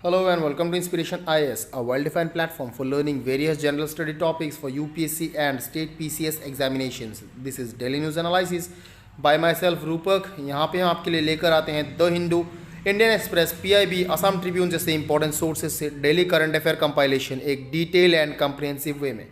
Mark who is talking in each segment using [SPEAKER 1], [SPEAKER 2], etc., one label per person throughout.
[SPEAKER 1] Hello and welcome to Inspiration IAS, a well-defined platform for learning various general study topics for UPSC and state PCS examinations. This is Daily News Analysis by myself रूपक। यहाँ पे हम आपके लिए लेकर आते हैं the Hindu, Indian express, PIB, Assam Tribune जैसे इंपॉर्टेंट सोर्सेज से डेली करंट अफेयर कंपाइलेशन एक डिटेल एंड कम्प्रिहेंसिव वे में।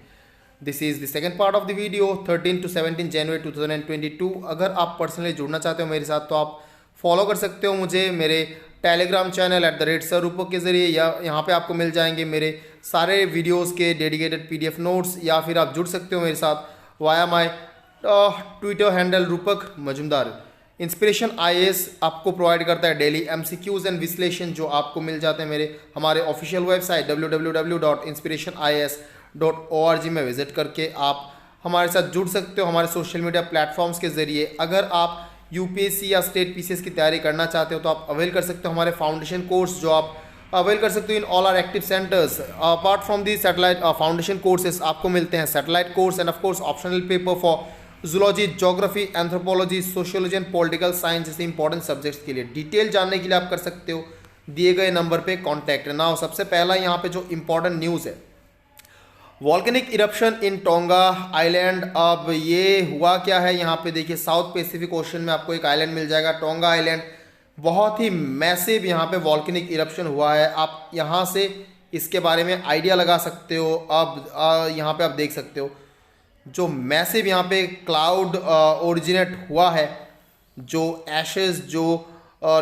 [SPEAKER 1] This is the second part of the video 13 to 17 जनवरी 2022। अगर आप पर्सनली जुड़ना चाहते हो मेरे साथ तो आप फॉलो कर सकते हो मुझे मेरे टेलीग्राम चैनल @sir रूपक के ज़रिए, या यहाँ पे आपको मिल जाएंगे मेरे सारे वीडियोस के डेडिकेटेड PDF नोट्स, या फिर आप जुड़ सकते हो मेरे साथ वाया माई ट्विटर हैंडल रूपक मजुमदार। इंस्पिरेशन IAS आपको प्रोवाइड करता है डेली MCQs एंड विश्लेषण जो आपको मिल जाते हैं हमारे ऑफिशियल वेबसाइट www.inspirationis.org में विजिट करके आप हमारे साथ जुड़ सकते हो हमारे सोशल मीडिया प्लेटफॉर्म्स के ज़रिए। अगर आप UPSC या स्टेट PCS की तैयारी करना चाहते हो तो आप अवेल कर सकते हो हमारे फाउंडेशन कोर्स जो आप अवेल कर सकते हो in all our active centres. Apart from the satellite foundation courses आपको मिलते हैं satellite course and of course optional paper for zoology, geography, anthropology, sociology and political science जैसे इंपॉर्टेंट सब्जेक्ट्स के लिए। डिटेल जानने के लिए आप कर सकते हो दिए गए नंबर पे कॉन्टैक्ट। नाउ सबसे पहला यहाँ पे जो इंपॉर्टेंट न्यूज़ है, वॉल्केनिक इरप्शन इन टोंगा आइलैंड। अब ये हुआ क्या है, यहाँ पे देखिए साउथ पैसिफिक ओशन में आपको एक आइलैंड मिल जाएगा टोंगा आइलैंड। बहुत ही मैसिव यहाँ पे वॉल्केनिक इरप्शन हुआ है। आप यहाँ से इसके बारे में आइडिया लगा सकते हो। अब यहाँ पे आप देख सकते हो जो मैसिव यहाँ पे क्लाउड ओरिजिनेट हुआ है, जो एशेस जो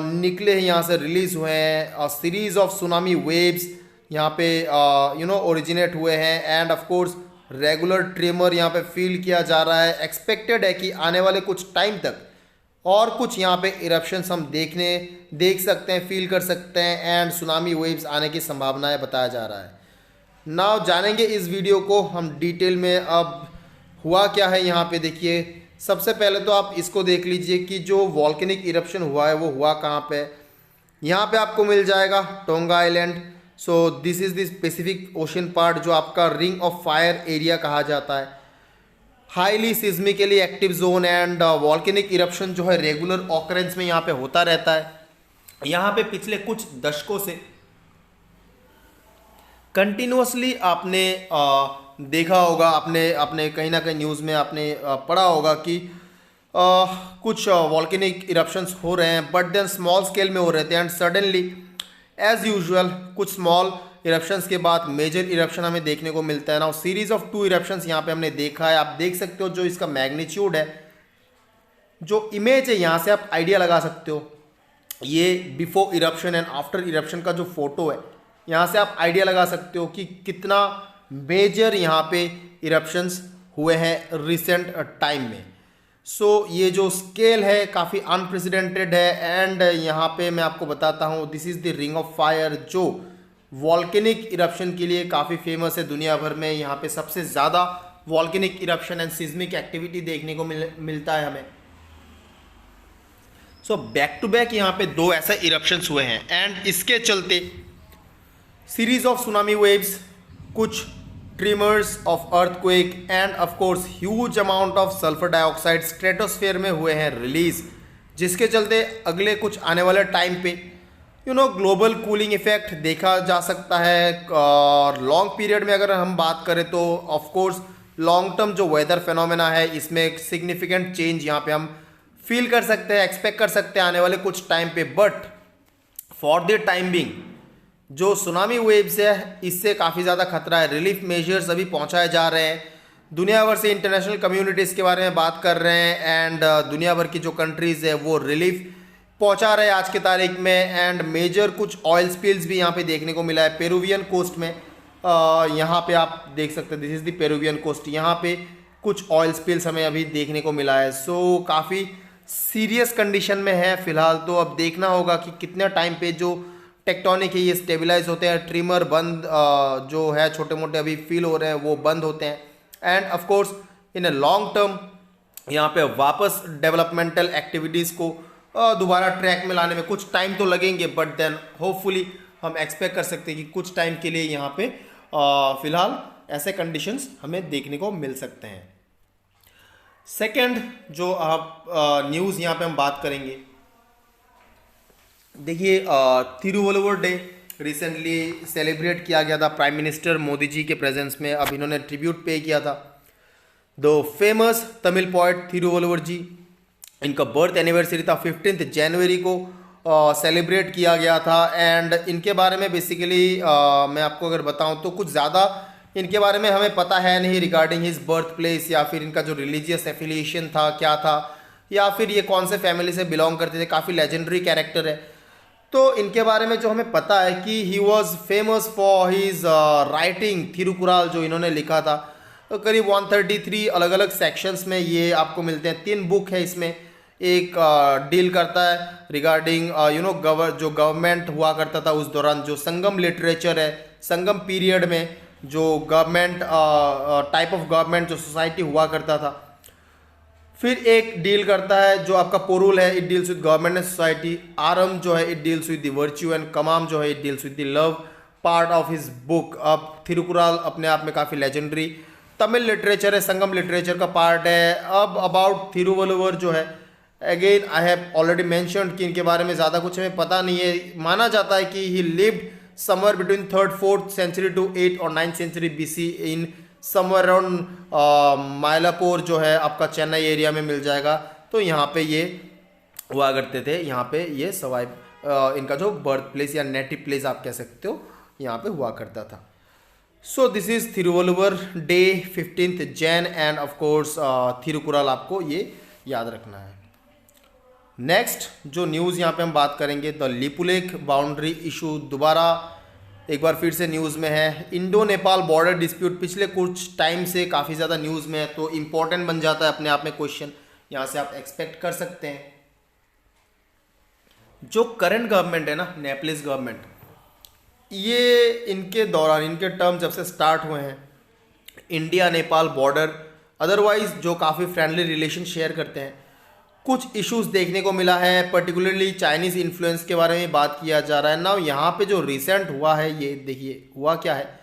[SPEAKER 1] निकले हैं यहाँ से रिलीज हुए हैं, सीरीज ऑफ सुनामी वेव्स यहाँ पे ओरिजिनेट हुए हैं and of course regular tremor यहाँ पे फील किया जा रहा है। एक्सपेक्टेड है कि आने वाले कुछ टाइम तक और कुछ यहाँ पे इरप्शंस हम देख सकते हैं, फील कर सकते हैं एंड सुनामी वेव्स आने की संभावनाएं बताया जा रहा है। नाउ जानेंगे इस वीडियो को हम डिटेल में। अब हुआ क्या है यहाँ पे देखिए, सबसे पहले तो आप इसको देख लीजिए कि जो वॉल्केनिक इरप्शन हुआ है वो हुआ कहाँ पे। यहाँ पे आपको मिल जाएगा Tonga island. So this is the Pacific Ocean part जो आपका रिंग ऑफ फायर एरिया कहा जाता है। Highly seismically active zone and volcanic eruption जो है रेगुलर ऑकरेंस में यहाँ पे होता रहता है। यहाँ पे पिछले कुछ दशकों से कंटिन्यूसली आपने देखा होगा, आपने कहीं ना कहीं न्यूज़ में आपने पढ़ा होगा कि कुछ वॉल्केनिक इरप्शंस हो रहे हैं, बट देन स्मॉल स्केल में हो रहे थे एंड सडनली एज यूजुअल कुछ स्मॉल इरप्शंस के बाद मेजर इरप्शन हमें देखने को मिलता है ना। सीरीज ऑफ 2 इरप्शंस यहाँ पे हमने देखा है। आप देख सकते हो जो इसका मैग्नीट्यूड है, जो इमेज है यहाँ से आप आइडिया लगा सकते हो। ये before eruption and after eruption का जो फोटो है, यहाँ से आप आइडिया लगा सकते हो कि कितना मेजर यहाँ पे इरप्शंस हुए हैं रिसेंट टाइम में। सो ये जो स्केल है काफ़ी अनप्रेसिडेंटेड है एंड यहाँ पे मैं आपको बताता हूँ this is the ring of fire जो वॉल्केनिक इरप्शन के लिए काफ़ी फेमस है दुनिया भर में। यहाँ पे सबसे ज़्यादा volcanic eruption and seismic activity देखने को मिलता है हमें। सो बैक टू बैक यहाँ पे 2 ऐसे इरप्शंस हुए हैं एंड इसके चलते सीरीज ऑफ सुनामी वेव्स, कुछ trimmers of earthquake and of course huge amount of sulphur dioxide stratosphere में हुए हैं रिलीज, जिसके चलते अगले कुछ आने वाले टाइम पे ग्लोबल कूलिंग इफेक्ट देखा जा सकता है। और लॉन्ग पीरियड में अगर हम बात करें तो ऑफ कोर्स लॉन्ग टर्म जो वेदर फेनोमेना है इसमें एक सिग्निफिकेंट चेंज यहाँ पे हम फील कर सकते हैं, एक्सपेक्ट कर सकते हैं आने वाले कुछ टाइम पे। But for the time being जो सुनामी वेव्स है इससे काफ़ी ज़्यादा खतरा है। रिलीफ मेजर्स अभी पहुंचाए जा रहे हैं, दुनिया भर से इंटरनेशनल कम्युनिटीज़ के बारे में बात कर रहे हैं एंड दुनिया भर की जो कंट्रीज़ है वो रिलीफ पहुंचा रहे हैं आज की तारीख में। एंड मेजर कुछ ऑयल स्पिल्स भी यहाँ पे देखने को मिला है पेरुवियन कोस्ट में। यहाँ पे आप देख सकते हैं this is the Peruvian coast, यहाँ पे कुछ ऑयल स्पिल्स हमें अभी देखने को मिला है। सो काफ़ी सीरियस कंडीशन में है फिलहाल। तो अब देखना होगा कि कितने टाइम पे जो टेक्टोनिक है ये स्टेबलाइज होते हैं, ट्रिमर बंद जो है छोटे मोटे अभी फील हो रहे हैं वो बंद होते हैं and of course in a long term यहाँ पे वापस डेवलपमेंटल एक्टिविटीज़ को दोबारा ट्रैक में लाने में कुछ टाइम तो लगेंगे, बट देन होपफुली हम एक्सपेक्ट कर सकते हैं कि कुछ टाइम के लिए यहाँ पे फिलहाल ऐसे कंडीशंस हमें देखने को मिल सकते हैं। सेकेंड जो आप न्यूज़ यहाँ पे हम बात करेंगे, देखिए तिरुवल्लुवर डे रिसेंटली सेलिब्रेट किया गया था प्राइम मिनिस्टर मोदी जी के प्रेजेंस में। अब इन्होंने ट्रिब्यूट पे किया था the famous Tamil poet Thiruvalluvar ji. इनका बर्थ एनिवर्सरी था 15 जनवरी को सेलिब्रेट किया गया था। एंड इनके बारे में बेसिकली मैं आपको अगर बताऊं तो कुछ ज़्यादा इनके बारे में हमें पता है नहीं रिगार्डिंग हिज बर्थ प्लेस, या फिर इनका जो रिलीजियस एफिलिएशन था क्या था, या फिर ये कौन से फैमिली से बिलोंग करते थे। काफ़ी लेजेंडरी कैरेक्टर है। तो इनके बारे में जो हमें पता है कि he was famous for his writing Thirukkural, जो इन्होंने लिखा था। तो करीब 133 अलग अलग सेक्शंस में ये आपको मिलते हैं। 3 बुक है इसमें। एक डील करता है रिगार्डिंग जो गवर्नमेंट हुआ करता था उस दौरान, जो संगम लिटरेचर है, संगम पीरियड में जो गवर्नमेंट टाइप ऑफ गवर्नमेंट जो सोसाइटी हुआ करता था। फिर एक डील करता है जो आपका पोरुल है, it deals with government and society. Aram जो है it deals with the virtue, and Kamam जो है it deals with the love part of his book. अब थिरुकुराल अपने आप में काफ़ी लेजेंडरी तमिल लिटरेचर है, संगम लिटरेचर का पार्ट है। अब अबाउट थिरुवल्लुवर जो है, again I have already mentioned कि इनके बारे में ज़्यादा कुछ हमें पता नहीं है। माना जाता है कि he lived somewhere between 3rd-4th century to 8th और 9th century BC in somewhere around Mylapore जो है आपका चेन्नई एरिया में मिल जाएगा। तो यहाँ पे ये हुआ करते थे, यहाँ पे ये सवाई इनका जो बर्थ प्लेस या नेटिव प्लेस आप कह सकते हो, यहाँ पे हुआ करता था। So this is Thiruvalluvar day 15th Jan, and of course Thirukkural आपको ये याद रखना है। नेक्स्ट जो न्यूज़ यहाँ पे हम बात करेंगे, द लिपुलेख बाउंड्री इशू दोबारा एक बार फिर से न्यूज़ में है। इंडो नेपाल बॉर्डर डिस्प्यूट पिछले कुछ टाइम से काफ़ी ज़्यादा न्यूज़ में है, तो इम्पोर्टेंट बन जाता है अपने आप में क्वेश्चन, यहाँ से आप एक्सपेक्ट कर सकते हैं। जो करंट गवर्नमेंट है ना, नेपलिस गवर्नमेंट, ये इनके दौरान, इनके टर्म जब से स्टार्ट हुए हैं, इंडिया नेपाल बॉर्डर अदरवाइज जो काफ़ी फ्रेंडली रिलेशन शेयर करते हैं, कुछ इश्यूज देखने को मिला है। पर्टिकुलरली चाइनीज़ इन्फ्लुएंस के बारे में बात किया जा रहा है ना। यहाँ पे जो रिसेंट हुआ है, ये देखिए हुआ क्या है।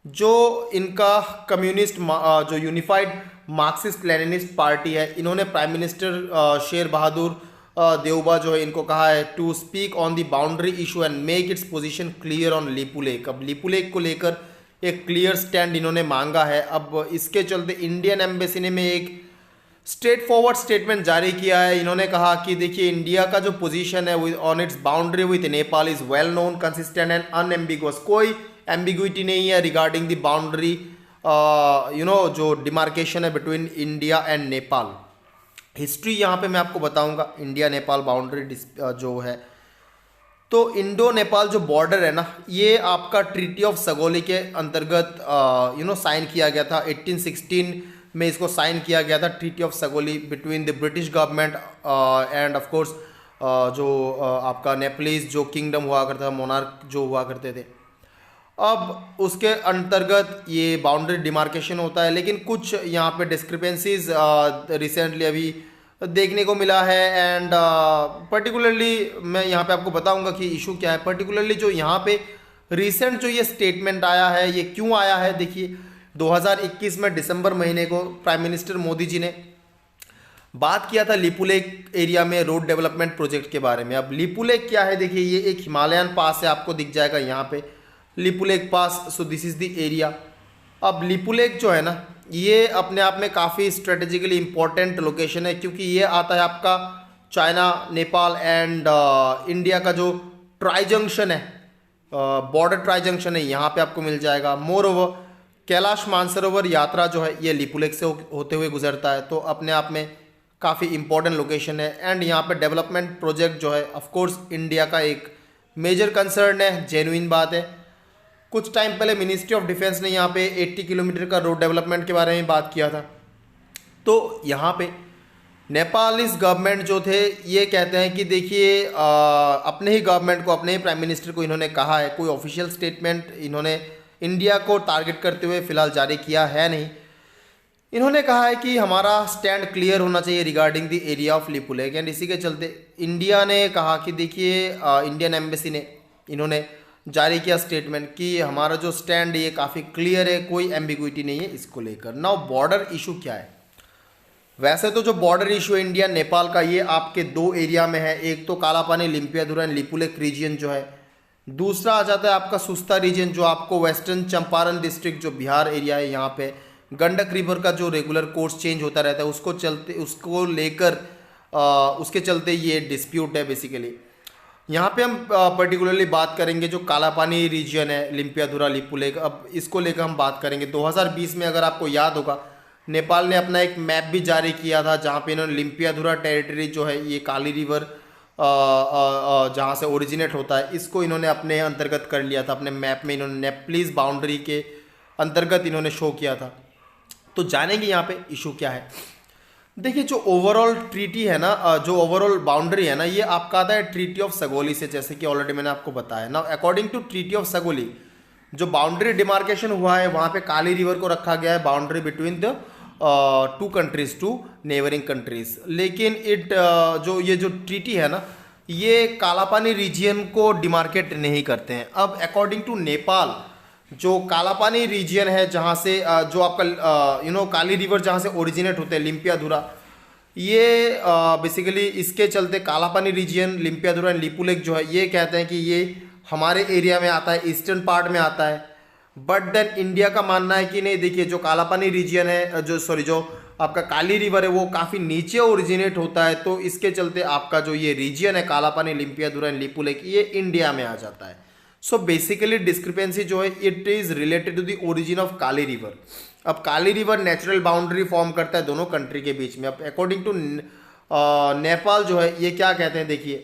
[SPEAKER 1] जो इनका कम्युनिस्ट जो यूनिफाइड मार्क्सिस्ट लेनिनिस्ट पार्टी है, इन्होंने प्राइम मिनिस्टर शेर बहादुर देउबा जो है इनको कहा है to speak on the boundary issue and make its position clear on Lipulekh. अब लिपुलेख को लेकर एक क्लियर स्टैंड इन्होंने मांगा है। अब इसके चलते इंडियन एम्बेसी ने में एक स्ट्रेट फॉरवर्ड स्टेटमेंट जारी किया है। इन्होंने कहा कि देखिए, इंडिया का जो पोजीशन है on it's boundary with Nepal is well known, consistent and unambiguous. कोई एम्बिग्विटी नहीं है रिगार्डिंग द बाउंड्री जो डिमार्केशन है between India and Nepal. History यहाँ पे मैं आपको बताऊंगा इंडिया नेपाल बाउंड्री जो है। तो इंडो नेपाल जो बॉर्डर है ना, ये आपका ट्रीटी ऑफ सगोली के अंतर्गत साइन किया गया था। 1816 में इसको साइन किया गया था, treaty of Sugauli between the British government and of course जो आपका नेपलीज जो किंगडम हुआ करता था, मोनार्क जो हुआ करते थे। अब उसके अंतर्गत ये बाउंड्री डिमार्केशन होता है, लेकिन कुछ यहाँ पे डिस्क्रिपेंसीज रिसेंटली अभी देखने को मिला है। एंड पर्टिकुलरली मैं यहाँ पे आपको बताऊंगा कि इशू क्या है। पर्टिकुलरली जो यहाँ पे रिसेंट जो ये स्टेटमेंट आया है, ये क्यों आया है, देखिए 2021 में दिसंबर महीने को प्राइम मिनिस्टर मोदी जी ने बात किया था लिपुलेख एरिया में रोड डेवलपमेंट प्रोजेक्ट के बारे में। अब लिपुलेख क्या है, देखिए ये एक हिमालयन पास है, आपको दिख जाएगा यहाँ पे Lipulekh pass. So this is the area. अब लिपुलेख जो है ना, ये अपने आप में काफ़ी स्ट्रेटेजिकली इम्पोर्टेंट लोकेशन है, क्योंकि ये आता है आपका चाइना, नेपाल एंड इंडिया का जो ट्राई जंक्शन है, बॉर्डर ट्राई जंक्शन है, यहाँ पे आपको मिल जाएगा। मोर ओवर कैलाश मानसरोवर यात्रा जो है ये लिपुलेख से होते हुए गुजरता है, तो अपने आप में काफ़ी इंपॉर्टेंट लोकेशन है। एंड यहाँ पे डेवलपमेंट प्रोजेक्ट जो है ऑफ कोर्स इंडिया का एक मेजर कंसर्न है, जेन्युइन बात है। कुछ टाइम पहले मिनिस्ट्री ऑफ डिफेंस ने यहाँ पे 80 किलोमीटर का रोड डेवलपमेंट के बारे में बात किया था। तो यहाँ पे नेपालीज गवर्नमेंट जो थे ये कहते हैं कि देखिए अपने ही गवर्नमेंट को, अपने ही प्राइम मिनिस्टर को इन्होंने कहा है, कोई ऑफिशियल स्टेटमेंट इन्होंने इंडिया को टारगेट करते हुए फिलहाल जारी किया है नहीं। इन्होंने कहा है कि हमारा स्टैंड क्लियर होना चाहिए regarding the area of Lipulekh. And इसी के चलते इंडिया ने कहा कि देखिए इंडियन एम्बेसी ने इन्होंने जारी किया स्टेटमेंट कि हमारा जो स्टैंड है ये काफ़ी क्लियर है, कोई एम्बिग्विटी नहीं है इसको लेकर। नाउ बॉर्डर इशू क्या है, वैसे तो जो बॉर्डर इशू है इंडिया नेपाल का, ये आपके 2 एरिया में है। एक तो कालापानी लिम्पियाधुरा एंड लिपुलेख रीजन जो है दूसरा आ जाता है आपका सुस्ता रीजन, जो आपको वेस्टर्न चंपारण डिस्ट्रिक्ट जो बिहार एरिया है, यहाँ पे गंडक रिवर का जो रेगुलर कोर्स चेंज होता रहता है उसको लेकर उसके चलते ये डिस्प्यूट है बेसिकली। यहाँ पे हम पर्टिकुलरली बात करेंगे जो कालापानी रीजन है, लिम्पियाधुरा लिपुलेख, अब इसको लेकर हम बात करेंगे। 2020 में अगर आपको याद होगा, नेपाल ने अपना एक मैप भी जारी किया था जहाँ पे इन्होंने लिम्पियाधुरा टेरिटरी जो है, ये काली रिवर जहाँ से ओरिजिनेट होता है, इसको इन्होंने अपने अंतर्गत कर लिया था। अपने मैप में इन्होंने नेप्लीज बाउंड्री के अंतर्गत इन्होंने शो किया था। तो जानेंगे यहाँ पे इशू क्या है। देखिए, जो ओवरऑल ट्रीटी है ना, जो ओवरऑल बाउंड्री है ना, ये आपका आता है ट्रीटी ऑफ सगोली से, जैसे कि ऑलरेडी मैंने आपको बताया ना। अकॉर्डिंग टू ट्रीटी ऑफ सगोली जो बाउंड्री डिमार्केशन हुआ है, वहाँ पे काली रिवर को रखा गया है boundary between the two countries, two neighbouring countries. लेकिन ये जो ट्रीटी है ना, ये कालापानी रीजियन को डिमार्केट नहीं करते हैं। अब अकॉर्डिंग टू नेपाल, जो कालापानी रीजियन है जहाँ से जो आपका काली रिवर जहाँ से ओरिजिनेट होते हैं, लिम्पियाधुरा, ये बेसिकली इसके चलते कालापानी रीजियन, लिम्पियाधुरा एंड लिपुलेख जो है, ये कहते हैं कि ये हमारे एरिया में आता है, ईस्टर्न पार्ट में आता है। बट देन इंडिया का मानना है कि नहीं, देखिए जो कालापानी रीजियन है, जो आपका काली रिवर है, वो काफ़ी नीचे ओरिजिनेट होता है, तो इसके चलते आपका जो ये रीजियन है कालापानी, लिम्पियाधुरा एंड लिपुलेख, ये इंडिया में आ जाता है। सो बेसिकली डिस्क्रिपेंसी जो है, it is related to the origin of Kali river. अब Kali river natural boundary form करता है दोनों कंट्री के बीच में। अब अकॉर्डिंग टू नेपाल जो है, ये क्या कहते हैं, देखिए,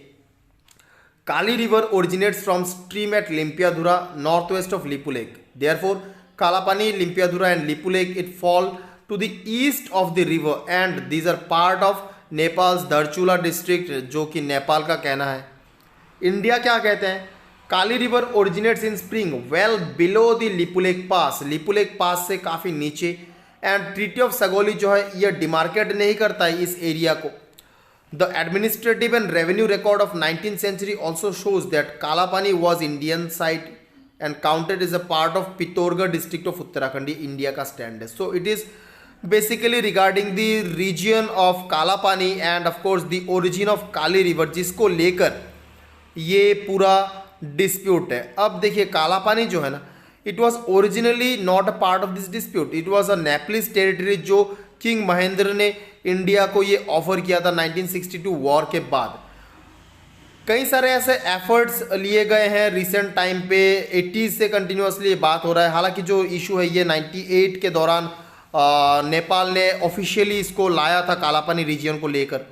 [SPEAKER 1] Kali river originates from stream at Limpiyadhura north west of Lipulekh, therefore Kalapani, Limpiyadhura and Lipulekh it fall to the east of the river and these are part of Nepal's Dharchula district, जो कि नेपाल का कहना है। इंडिया क्या कहते हैं, Kali river originates in spring well below the Lipulekh pass, Lipulekh pass से काफ़ी नीचे, एंड ट्रीटी ऑफ सगोली जो है, ये डिमार्केट नहीं करता है इस एरिया को। The administrative and revenue record of 19th century also shows that Kalapani was Indian side and counted is a part of Pithoragarh district of Uttarakhand. India का स्टैंड है। So it is basically regarding the region of Kalapani and of course the origin of Kali river, जिसको लेकर ये पूरा dispute है। अब देखिए, कालापानी जो है ना, it was originally not a part of this dispute, it was a Nepalese territory, जो किंग महेंद्र ने इंडिया को ये ऑफर किया था 1962 वॉर के बाद। कई सारे ऐसे एफर्ट्स लिए गए हैं रिसेंट टाइम पे, 80s से कंटिन्यूसली ये बात हो रहा है। हालांकि जो इशू है, ये 98 के दौरान नेपाल ने ऑफिशियली इसको लाया था कालापानी रीजियन को लेकर।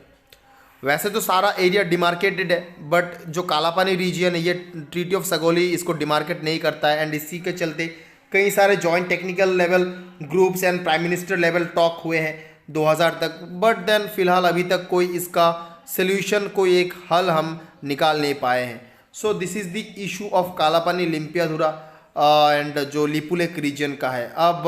[SPEAKER 1] वैसे तो सारा एरिया डिमार्केटेड है, बट जो कालापानी रीजियन है, ये ट्रीटी ऑफ सगोली इसको डिमार्केट नहीं करता है, एंड इसी के चलते कई सारे joint technical level groups and prime minister level talk हुए हैं 2000 तक। बट देन फिलहाल अभी तक कोई इसका सोल्यूशन, कोई एक हल हम निकाल नहीं पाए हैं। So this is the issue of Kalapani, Limpiyadhura and जो लिपुलेख रीजन का है। अब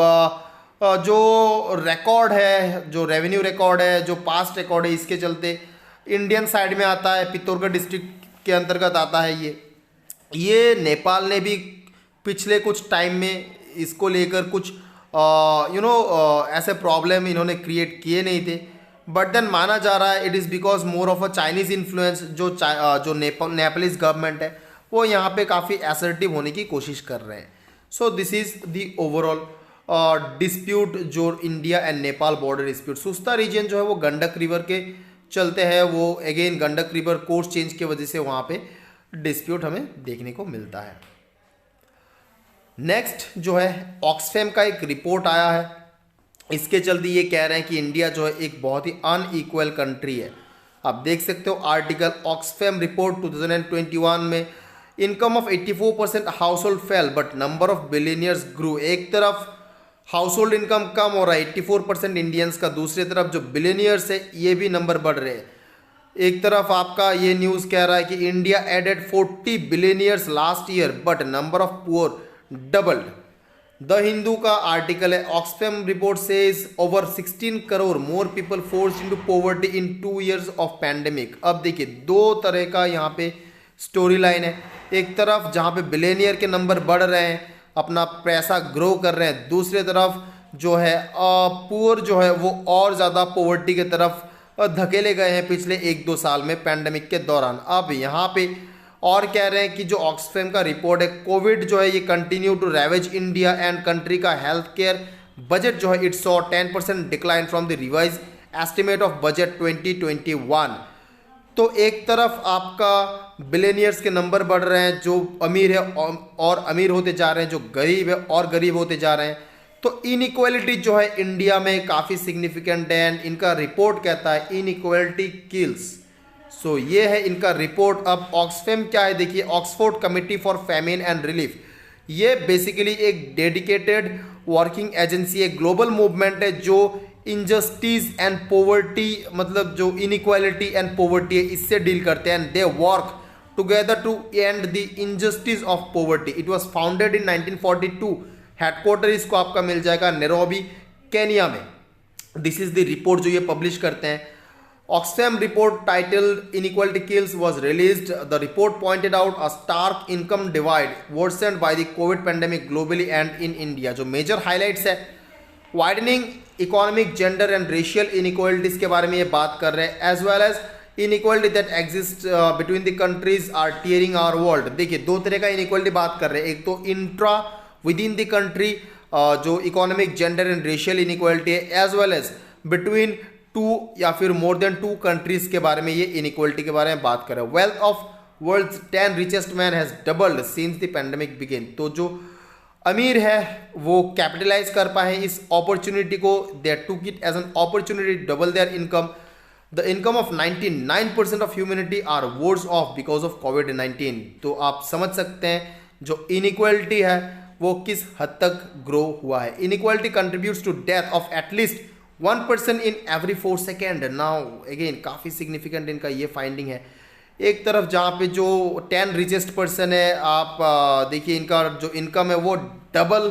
[SPEAKER 1] जो रिकॉर्ड है, जो रेवेन्यू रिकॉर्ड है, जो पास्ट रिकॉर्ड है, इसके चलते इंडियन साइड में आता है, पिथौरागढ़ डिस्ट्रिक्ट के अंतर्गत आता है। ये नेपाल ने भी पिछले कुछ टाइम में इसको लेकर कुछ ऐसे प्रॉब्लम इन्होंने क्रिएट किए नहीं थे। बट देन माना जा रहा है it is because more of a Chinese influence, जो नेपालीज गवर्नमेंट है, वो यहाँ पे काफ़ी असर्टिव होने की कोशिश कर रहे हैं। So this is the overall dispute, जो India and Nepal border dispute. Susta region जो है वो गंडक रिवर के चलते हैं, वो again Gandak river course change की वजह से वहाँ पे डिस्प्यूट हमें देखने को मिलता है। नेक्स्ट जो है, ऑक्सफैम का एक रिपोर्ट आया है, इसके चलते ये कह रहे हैं कि इंडिया जो है एक बहुत ही अनइक्वल कंट्री है। आप देख सकते हो आर्टिकल, ऑक्सफैम रिपोर्ट 2021 में, income of 84% household fell but number of billionaires grew. एक तरफ हाउस होल्ड इनकम कम हो रहा है 84% इंडियंस का, दूसरी तरफ जो बिलियनियर्स है ये भी नंबर बढ़ रहे हैं। एक तरफ आपका ये न्यूज़ कह रहा है कि India added 40 billionaires last year but number of poor doubled. The Hindu का आर्टिकल है, Oxfam report says over 16 crore more people forced into poverty in 2 years of pandemic. अब देखिए, दो तरह का यहाँ पे स्टोरी लाइन है। एक तरफ जहाँ पे बिलियनियर के नंबर बढ़ रहे हैं, अपना पैसा ग्रो कर रहे हैं, दूसरी तरफ जो है पुअर जो है वो और ज़्यादा पॉवर्टी की तरफ धकेले गए हैं पिछले 1-2 साल में पैंडेमिक के दौरान। अब यहाँ पे और कह रहे हैं कि जो ऑक्सफैम का रिपोर्ट है, कोविड जो है ये continue to ravage India and country का हेल्थ केयर बजट जो है its 10% decline from the revise estimate of budget 2021। तो एक तरफ आपका बिलियनियर्स के नंबर बढ़ रहे हैं, जो अमीर है और अमीर होते जा रहे हैं, जो गरीब है और गरीब होते जा रहे हैं। तो इनइक्वालिटी जो है इंडिया में काफ़ी सिग्निफिकेंट है एंड इनका रिपोर्ट कहता है इनइक्वालिटी किल्स। सो ये है इनका रिपोर्ट। अब ऑक्सफैम क्या है देखिए, Oxford committee for famine and relief, ये बेसिकली एक डेडिकेटेड वर्किंग एजेंसी है, ग्लोबल मूवमेंट है जो इनजस्टिस एंड पोवर्टी, मतलब जो इनइक्वालिटी एंड पोवर्टी है इससे डील करते हैं। And they work together to end the injustice of poverty. It was founded in 1942। Headquarter इसको आपका मिल जाएगा नैरोबी, केनिया में। दिस इज द रिपोर्ट जो ये पब्लिश करते हैं। Oxfam report titled Inequality Kills was released. The report pointed out a stark income divide worsened by the COVID pandemic globally and in India. जो major highlights है, widening economic, gender and racial inequalities के बारे में ये बात कर रहे हैं, as well as inequality that exists between the countries are tearing our world. देखिए दो तरह का inequality बात कर रहे हैं, एक तो intra within the country जो economic, gender and racial inequality है, as well as between two या फिर मोर देन टू कंट्रीज के बारे में ये इनइक्वालिटी के बारे में बात करें। Wealth of world's 10 richest man has doubled since the pandemic begin. तो जो अमीर है वो कैपिटलाइज कर पाए इस अपॉर्चुनिटी को, they took it as an opportunity double their income. The income of 99% of humanity are worse off because of कोविड-19। तो आप समझ सकते हैं जो इनइक्वालिटी है वो किस हद तक ग्रो हुआ है। Inequality contributes to death of at least 1% in every 4 second. Now again काफ़ी सिग्निफिकेंट इनका ये फाइंडिंग है। एक तरफ जहाँ पे जो 10 रिचेस्ट पर्सन है, आप देखिए इनका जो इनकम है वो डबल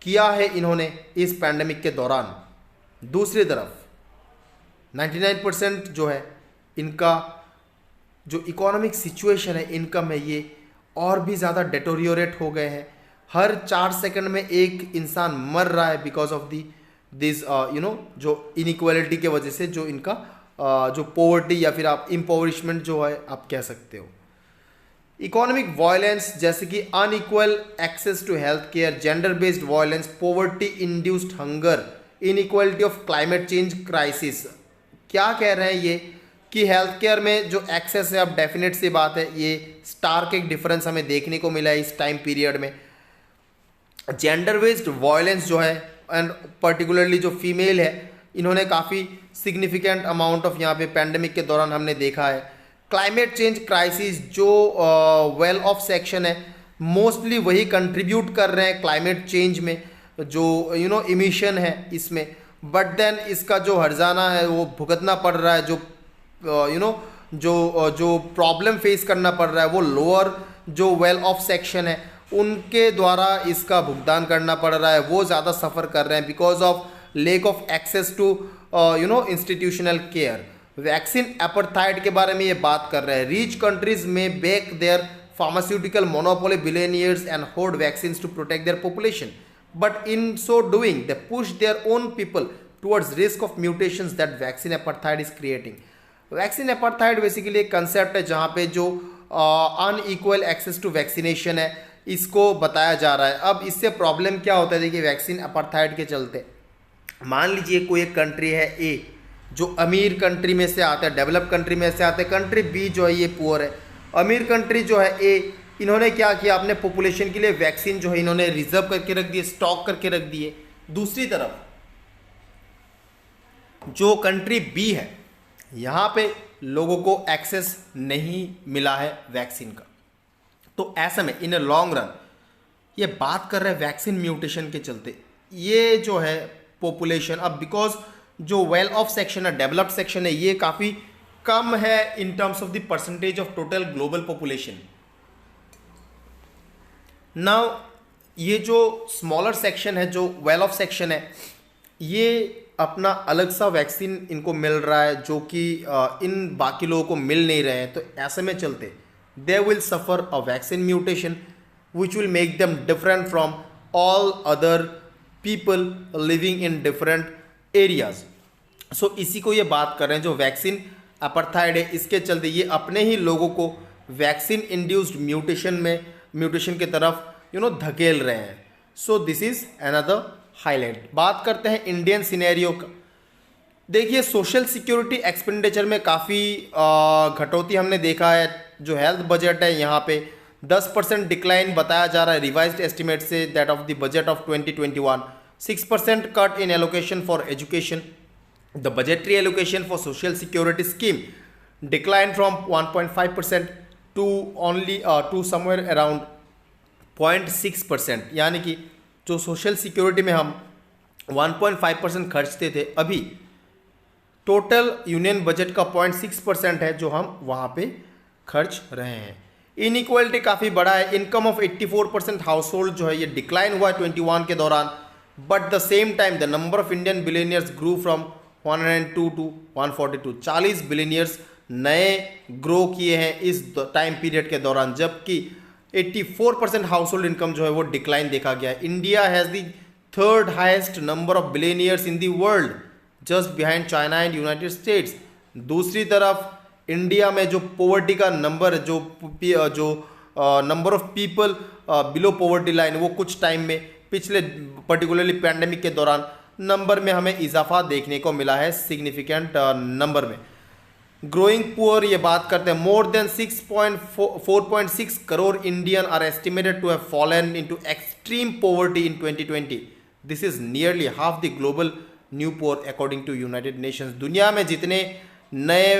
[SPEAKER 1] किया है इन्होंने इस पैंडेमिक के दौरान। दूसरी तरफ 99% जो है इनका जो इकोनॉमिक सिचुएशन है, इनकम है, ये और भी ज़्यादा डेटोरियोरेट हो गए हैं। हर 4 सेकंड में एक इंसान मर रहा है बिकॉज ऑफ दी दिस जो इनइक्वालिटी के वजह से, जो इनका जो पोवर्टी या फिर आप इम्पोवरिशमेंट जो है आप कह सकते हो। इकोनॉमिक वायलेंस जैसे कि unequal access to health care, gender based violence, poverty induced hunger, inequality of climate change crisis. क्या कह रहे हैं ये कि हेल्थ केयर में जो एक्सेस है, अब डेफिनेट सी बात है ये स्टार्क एक डिफरेंस हमें देखने को मिला है इस टाइम पीरियड में। जेंडर बेस्ड वायलेंस जो है एंड पर्टिकुलरली जो फीमेल है, इन्होंने काफ़ी सिग्निफिकेंट अमाउंट ऑफ यहाँ पे पैंडेमिक के दौरान हमने देखा है। क्लाइमेट चेंज क्राइसिस जो वेल ऑफ सेक्शन है, मोस्टली वही कंट्रीब्यूट कर रहे हैं क्लाइमेट चेंज में, जो इमिशन है इसमें, बट देन इसका जो हर्जाना है वो भुगतना पड़ रहा है, जो प्रॉब्लम फेस करना पड़ रहा है वो लोअर जो वेल ऑफ सेक्शन है उनके द्वारा इसका भुगतान करना पड़ रहा है, वो ज़्यादा सफ़र कर रहे हैं because of lack of access to institutional care. Vaccine apartheid के बारे में ये बात कर रहे हैं। रिच कंट्रीज में back their pharmaceutical monopoly billionaires and hoard vaccine to protect their population, but in so doing they push their own people towards risk of mutations that vaccine apartheid is creating. Vaccine apartheid basically एक concept है जहाँ पे जो unequal access to vaccination है इसको बताया जा रहा है। अब इससे प्रॉब्लम क्या होता है, देखिए वैक्सीन अपार्थाइड के चलते, मान लीजिए कोई एक कंट्री है ए जो अमीर कंट्री में से आता है, डेवलप कंट्री में से आता है, कंट्री बी जो है ये पुअर है। अमीर कंट्री जो है ए, इन्होंने क्या किया, अपने पॉपुलेशन के लिए वैक्सीन जो है इन्होंने रिजर्व करके रख दिए, स्टॉक करके रख दिए। दूसरी तरफ जो कंट्री बी है, यहाँ पे लोगों को एक्सेस नहीं मिला है वैक्सीन का। तो ऐसे में इन लॉन्ग रन ये बात कर रहे हैं वैक्सीन म्यूटेशन के चलते ये जो है पॉपुलेशन, अब बिकॉज जो वेल ऑफ सेक्शन है, डेवलप्ड सेक्शन है, ये काफ़ी कम है in terms of the percentage of total global population. Now ये जो स्मॉलर सेक्शन है, जो वेल ऑफ सेक्शन है, ये अपना अलग सा वैक्सीन इनको मिल रहा है जो कि इन बाकी लोगों को मिल नहीं रहे हैं। तो ऐसे में चलते they will suffer a vaccine mutation which will make them different from all other people living in different areas. So इसी को ये बात कर रहे हैं, जो वैक्सीन अपार्थाइड है इसके चलते ये अपने ही लोगों को वैक्सीन इंड्यूस्ड म्यूटेशन की तरफ धकेल रहे हैं। So this is another highlight. बात करते हैं इंडियन सिनेरियो का। देखिए सोशल सिक्योरिटी एक्सपेंडिचर में काफ़ी घटौती हमने देखा है। जो हेल्थ बजट है यहाँ पे 10% डिक्लाइन बताया जा रहा है रिवाइज्ड एस्टिमेट से that of the budget of 2021। 6% cut in allocation for education. The budgetary allocation for social security scheme decline from 1.5% to only to somewhere around 0.6%। यानी कि जो सोशल सिक्योरिटी में हम 1.5% खर्चते थे, अभी टोटल यूनियन बजट का 0.6% है जो हम वहाँ पे खर्च रहे हैं। इनइक्वालिटी काफ़ी बड़ा है। इनकम ऑफ 84% हाउस होल्ड जो है ये डिक्लाइन हुआ है 21 के दौरान, but the same time the number of Indian billionaires grew from 102 to 142। 40 billionaires नए ग्रो किए हैं इस टाइम पीरियड के दौरान, जबकि 84% हाउस होल्ड इनकम जो है वो डिक्लाइन देखा गया है। India has the third highest number of billionaires in the world, just behind China and United states. दूसरी तरफ इंडिया में जो पॉवर्टी का नंबर, जो number of people below poverty line, वो कुछ टाइम में पिछले पर्टिकुलरली पैंडेमिक के दौरान नंबर में हमें इजाफा देखने को मिला है, सिग्निफिकेंट नंबर में। ग्रोइंग पुअर ये बात करते हैं, more than 4.6 crore Indian are estimated to have fallen into extreme poverty in 2020। This is nearly half the global new poor according to United Nations. दुनिया में जितने नए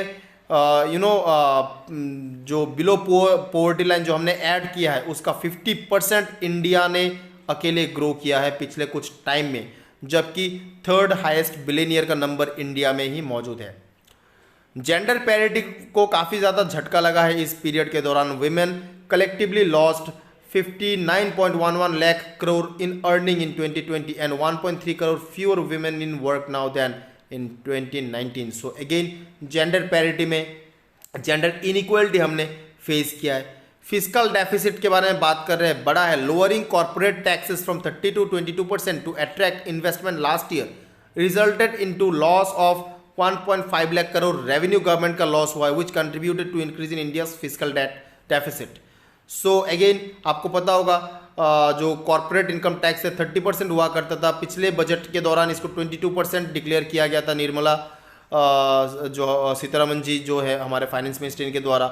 [SPEAKER 1] जो बिलो पॉवर्टी लाइन जो हमने ऐड किया है उसका 50% इंडिया ने अकेले ग्रो किया है पिछले कुछ टाइम में, जबकि थर्ड हाईएस्ट बिलियनियर का नंबर इंडिया में ही मौजूद है। जेंडर पैरिटी को काफ़ी ज़्यादा झटका लगा है इस पीरियड के दौरान। Women collectively lost 59.11 lakh crore in earning in 2020 and 1.3 crore fewer women in work now than in 2019। So again gender parity में जेंडर इनइक्वालिटी हमने फेस किया है। फिस्कल डेफिसिट के बारे में बात कर रहे हैं, बड़ा है। Lowering corporate taxes from 30 to 22% to attract investment last year resulted into loss of 1.5 lakh crore revenue government का लॉस हुआ है, which contributed to increase in India's fiscal deficit. So again आपको पता होगा जो कॉर्पोरेट इनकम टैक्स है 30% हुआ करता था, पिछले बजट के दौरान इसको 22% डिक्लेयर किया गया था। निर्मला जो सीतारमन जी जो है हमारे फाइनेंस मिनिस्टर, इनके द्वारा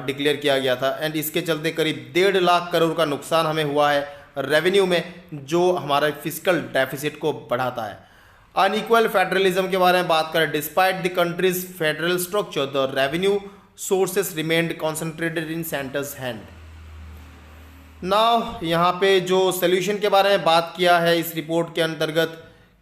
[SPEAKER 1] डिक्लेयर किया गया था, एंड इसके चलते करीब 1.5 लाख करोड़ का नुकसान हमें हुआ है रेवेन्यू में, जो हमारे फिस्कल डेफिसिट को बढ़ाता है। अनइक्वल फेडरलिज्म के बारे में बात करें, despite the countries federal structure the revenue sources remained concentrated in centres hand. Now यहाँ पे जो सोल्यूशन के बारे में बात किया है इस रिपोर्ट के अंतर्गत,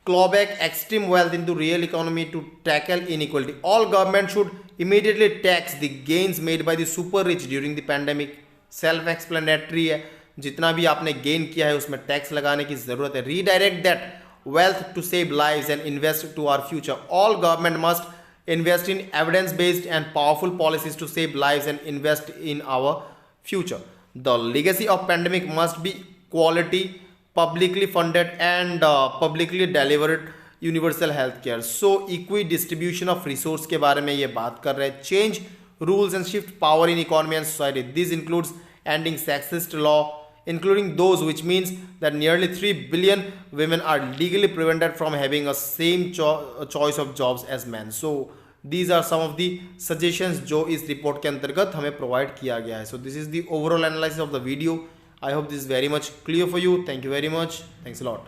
[SPEAKER 1] clawback extreme wealth into real economy to tackle inequality. All government should immediately tax the gains made by the super rich during the pandemic. Self explanatory है, जितना भी आपने गेन किया है उसमें टैक्स लगाने की ज़रूरत है। Redirect that wealth to save lives and invest to our future. All government must invest in evidence-based and powerful policies to save lives and invest in our future. The legacy of pandemic must be quality, publicly funded and publicly delivered universal health care. So equi distribution of resource के बारे में ये बात कर रहे हैं। Change rules and shift power in economy and society. This includes ending sexist law, including those which means that nearly 3 billion women are legally prevented from having a same choice of jobs as men. So these are some of the suggestions जो इस report के अंतर्गत हमें provide किया गया है। So this is the overall analysis of the video. I hope this is very much clear for you. Thank you very much. Thanks a lot.